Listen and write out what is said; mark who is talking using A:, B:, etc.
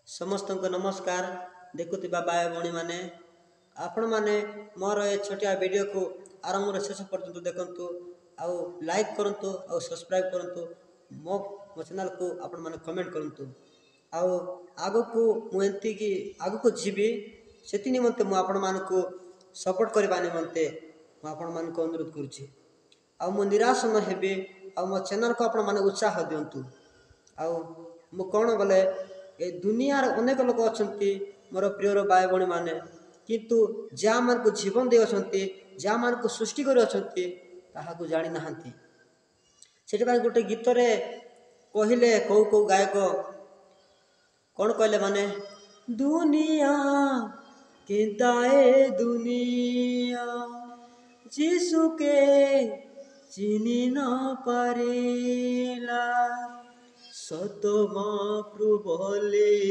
A: समस्त नमस्कार। देखुवा भाई भणी मैंने आपण मैंने मोर ए छोटिया वीडियो को आरंभ शेष पर्यंत देखु आउ लाइक करंतु आउ सब्सक्राइब करंतु मो चैनल को आपण मैंने कमेंट करंतु आउ आगो को मुझे कि आगो को जीवी से निमंते मु आपण मान को सपोर्ट करने निमंते आपण मान को अनुरोध करुच्ची आउ मु निराश न हेबी आउ मो चैनल को आपण मैंने उत्साह दिंतु आउ मु कौन बोले ए दुनिया अनेक लोक अच्छा मोर प्रियर भाई भणी मैंने किंतु जहाँ मान को जीवन दे अच्छी जहाँ मान को सृष्टि कर जानी ना से गोटे गीत रे कहले कौ कौ गायक कौन कहले माने दुनिया केता ए दुनिया जीसु के चिनी न पारेला सत महाप्रभु बोले।